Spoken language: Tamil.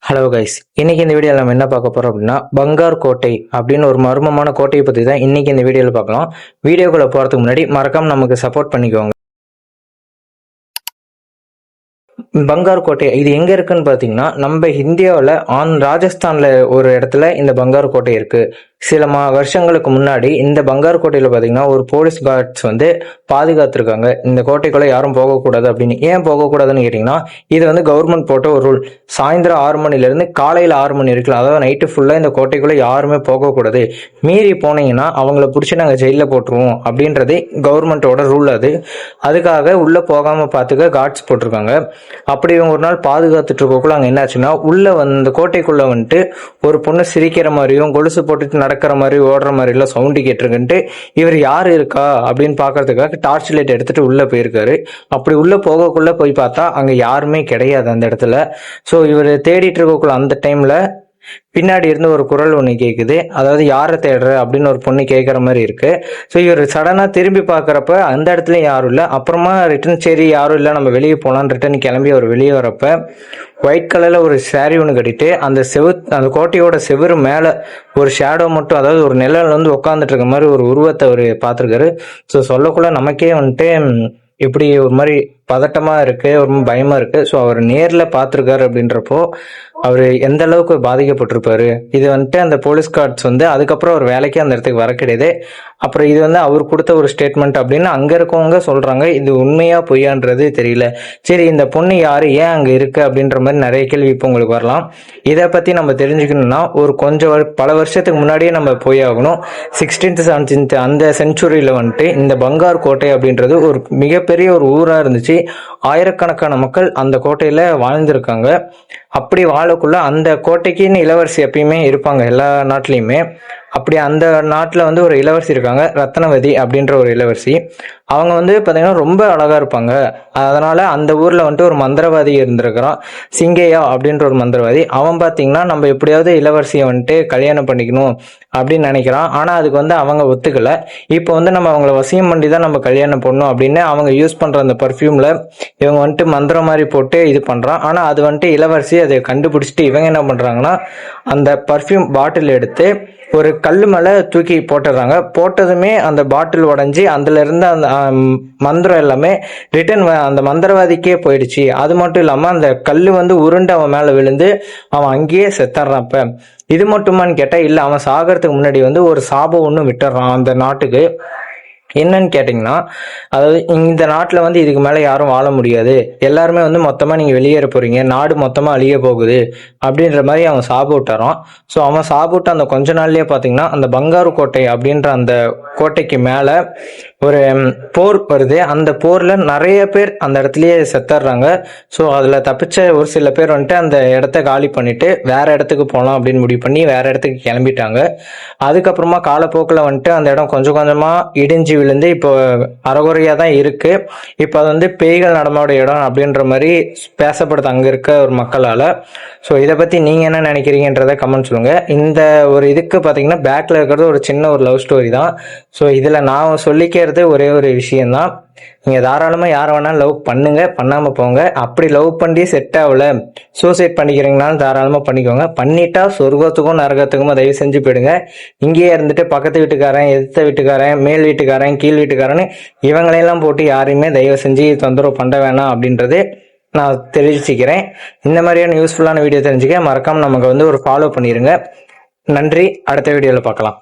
ஹலோ கைஸ், இன்னைக்கு இந்த வீடியோவில் நம்ம என்ன பார்க்க போறோம் அப்படின்னா பங்கார் கோட்டை அப்படின்னு ஒரு மர்மமான கோட்டையை பற்றி தான் இன்னைக்கு இந்த வீடியோவில் பார்க்கலாம். வீடியோக்குள்ள போறதுக்கு முன்னாடி மறக்காம நமக்கு சப்போர்ட் பண்ணிக்கோங்க. பங்கார் கோட்டை இது எங்க இருக்குன்னு பாத்தீங்கன்னா நம்ம இந்தியாவில் ராஜஸ்தான்ல ஒரு இடத்துல இந்த பங்கார் கோட்டை இருக்கு. சில வருஷங்களுக்கு முன்னாடி இந்த பங்கார் கோட்டையில பாத்தீங்கன்னா ஒரு போலீஸ் கார்ட்ஸ் பாதுகாத்திருக்காங்க. இந்த கோட்டைக்குள்ள யாரும் போகக்கூடாது அப்படின்னு. ஏன் போகக்கூடாதுன்னு கேட்டீங்கன்னா, இது கவர்மெண்ட் போட்ட ஒரு ரூல். சாயந்தரம் 6 மணில இருந்து காலையில 6 மணி இருக்குல்ல, அதாவது நைட்டு ஃபுல்லா இந்த கோட்டைக்குள்ள யாருமே போகக்கூடாது. மீறி போனீங்கன்னா அவங்கள பிடிச்சி நாங்க ஜெயில போட்டுருவோம் அப்படின்றதே கவர்மெண்டோட ரூல். அதுக்காக உள்ள போகாம பாத்துக்க கார்ட்ஸ் போட்டிருக்காங்க. அப்படி ஒரு நாள் பாதுகாத்துட்டு இருக்கக்குள்ள அங்க என்னாச்சுன்னா, இந்த கோட்டைக்குள்ள ஒரு பொண்ணு சிரிக்கிற மாதிரியும் கொலுசு போட்டுட்டு நடக்கிற மாதிரி ஓடுற மாதிரி எல்லாம் சவுண்டு கேட்டிருக்குன்ட்டு இவர் யாரு இருக்கா அப்படின்னு பாக்குறதுக்காக டார்ச் லைட் எடுத்துட்டு உள்ள போயிருக்காரு. அப்படி உள்ள போகக்குள்ள போய் பார்த்தா அங்க யாருமே கிடையாது அந்த இடத்துல. சோ இவர் தேடிட்டு இருக்கக்குள்ள அந்த டைம்ல பின்னாடி இருந்து ஒரு குரல் ஒண்ணு கேக்குது. அதாவது யாரை தேடுற அப்படின்னு ஒரு பொண்ணு கேட்கற மாதிரி இருக்கு. ஸோ இவர் சடனா திரும்பி பாக்குறப்ப அந்த இடத்துல யாரும் இல்லை. அப்புறமா ரிட்டர்ன் சரி யாரும் இல்லை நம்ம வெளியே போலான்னு ரிட்டர்ன் கிளம்பி அவர் வெளியே வரப்ப ஒயிட் கலர்ல ஒரு சாரி ஒன்று கட்டிட்டு அந்த கோட்டையோட செவுரு மேல ஒரு ஷேடோ மட்டும், அதாவது ஒரு நிழல் உட்காந்துட்டு இருக்க மாதிரி ஒரு உருவத்தை அவர் பார்த்திருக்காரு. ஸோ சொல்லக்குள்ள நமக்கே இப்படி ஒரு மாதிரி பதட்டமா இருக்கு, ஒரு பயமா இருக்கு. ஸோ அவர் நேர்ல பார்த்திருக்காரு அப்படின்றப்போ அவர் எந்த அளவுக்கு பாதிக்கப்பட்டிருப்பாரு. இது அந்த போலீஸ் கார்ட்ஸ் அதுக்கப்புறம் ஒரு வேலைக்கு அந்த இடத்துக்கு வர கிடையாது. அப்புறம் இது அவர் கொடுத்த ஒரு ஸ்டேட்மெண்ட் அப்படின்னு அங்க இருக்கவங்க சொல்றாங்க. இது உண்மையா பொய்யான்றது தெரியல. சரி, இந்த பொண்ணு யாரு, ஏன் அங்க இருக்கு அப்படின்ற மாதிரி நிறைய கேள்வி இப்போ உங்களுக்கு வரலாம். இதை பத்தி நம்ம தெரிஞ்சுக்கணும்னா ஒரு பல வருஷத்துக்கு முன்னாடியே நம்ம போய் ஆகணும். 16th 17th அந்த செஞ்சுரியில இந்த பங்கார் கோட்டை அப்படின்றது ஒரு மிகப்பெரிய ஒரு ஊரா இருந்துச்சு. ஆயிரக்கணக்கான மக்கள் அந்த கோட்டையில வாழ்ந்திருக்காங்க. அப்படி வாழக்குள்ள அந்த கோட்டைக்குன்னு இளவரசி எப்பயுமே இருப்பாங்க எல்லா நாட்டிலையுமே. அப்படி அந்த நாட்டில் ஒரு இளவரசி இருக்காங்க, ரத்னவதி அப்படின்ற ஒரு இளவரசி. அவங்க பார்த்தீங்கன்னா ரொம்ப அழகா இருப்பாங்க. அதனால அந்த ஊர்ல ஒரு மந்திரவாதி இருந்திருக்கிறான், சிங்கையா அப்படின்ற ஒரு மந்திரவாதி. அவன் பார்த்தீங்கன்னா நம்ம எப்படியாவது இளவரசியை கல்யாணம் பண்ணிக்கணும் அப்படின்னு நினைக்கிறான். ஆனா அதுக்கு அவங்க ஒத்துக்கல. இப்போ நம்ம அவங்கள வசியம் பண்ணி தான் நம்ம கல்யாணம் பண்ணணும் அப்படின்னு அவங்க யூஸ் பண்ற அந்த பர்ஃப்யூம்ல இவங்க மந்திரம் மாதிரி போட்டு இது பண்றான். ஆனா அது இளவரசி அதை கண்டுபிடிச்சிட்டு இவங்க என்ன பண்றாங்கன்னா, அந்த பர்ஃப்யூம் பாட்டில் எடுத்து ஒரு கல்லு மேல தூக்கி போட்டுறாங்க. போட்டதுமே அந்த பாட்டில் உடஞ்சி அதுல இருந்து அந்த மந்திரம் எல்லாமே ரிட்டர்ன் அந்த மந்திரவாதிக்கே போயிடுச்சு. அது மட்டும் இல்லாம அந்த கல்லு உருண்டு அவன் மேல விழுந்து அவன் அங்கேயே செத்துறான். இப்ப இது மட்டுமான்னு கேட்டா இல்ல, அவன் சாகிறதுக்கு முன்னாடி ஒரு சாபம் ஒண்ணு விட்டுறான் அந்த நாட்டுக்கு. என்னன்னு கேட்டீங்கன்னா, அதாவது இந்த நாட்டுல இதுக்கு மேல யாரும் வாழ முடியாது, எல்லாருமே மொத்தமா நீங்க வெளியேற போறீங்க, நாடு மொத்தமா அழிய போகுது அப்படின்ற மாதிரி அவன் சாப்பிட்டாரான். ஸோ அவன் சாப்பிட்டு அந்த கொஞ்ச நாள்லயே பாத்தீங்கன்னா அந்த பங்காரு கோட்டை அப்படின்ற அந்த கோட்டைக்கு மேல ஒரு போர் வருது. அந்த போர்ல நிறைய பேர் அந்த இடத்துலயே செத்துறாங்க. ஸோ அதுல தப்பிச்ச ஒரு சில பேர் அந்த இடத்த காலி பண்ணிட்டு வேற இடத்துக்கு போகலாம் அப்படின்னு முடிவு பண்ணி வேற இடத்துக்கு கிளம்பிட்டாங்க. அதுக்கப்புறமா காலப்போக்கில் அந்த இடம் கொஞ்சம் கொஞ்சமா இடிஞ்சு விழுந்து இப்போ அறகுறையா தான் இருக்கு. இப்போ அது பேய்கள் நடமாட இடம் அப்படின்ற மாதிரி பேசப்படுது அங்க இருக்க ஒரு மக்களால. ஸோ இதை பத்தி நீங்க என்ன நினைக்கிறீங்கன்றத கமெண்ட் சொல்லுங்க. இந்த ஒரு இதுக்கு பாத்தீங்கன்னா பேக்ல இருக்கிறது ஒரு சின்ன ஒரு லவ் ஸ்டோரி தான். ஸோ இதுல நான் சொல்லிக்கிறது ஒரே ஒரு விஷயம்தான், நீங்க தாராளமா யார வேணாலும் லவ் பண்ணுங்க, பண்ணாம போங்க. அப்படி லவ் பண்ணி செட் ஆகல, சூசைட் பண்ணிக்கிறீங்கனாலும் தாராளமா பண்ணிக்கோங்க. பண்ணிட்டா சொர்க்கத்துக்கும் நரகத்துக்கும் தயவு செஞ்சு போயிடுங்க. இங்கேயே இருந்துட்டு பக்கத்து வீட்டுக்காரன், எதிர்த்த வீட்டுக்காரன், மேல் வீட்டுக்காரன், கீழ் வீட்டுக்காரன்னு இவங்களையெல்லாம் போட்டு யாரையுமே தயவு செஞ்சு தொந்தரவு பண்ண வேணாம் அப்படின்றது நான் தெரிவிச்சுக்கிறேன். இந்த மாதிரியான யூஸ்ஃபுல்லான வீடியோ தெரிஞ்சுக்க மறக்காம நமக்கு ஒரு ஃபாலோ பண்ணிருங்க. நன்றி. அடுத்த வீடியோல பார்க்கலாம்.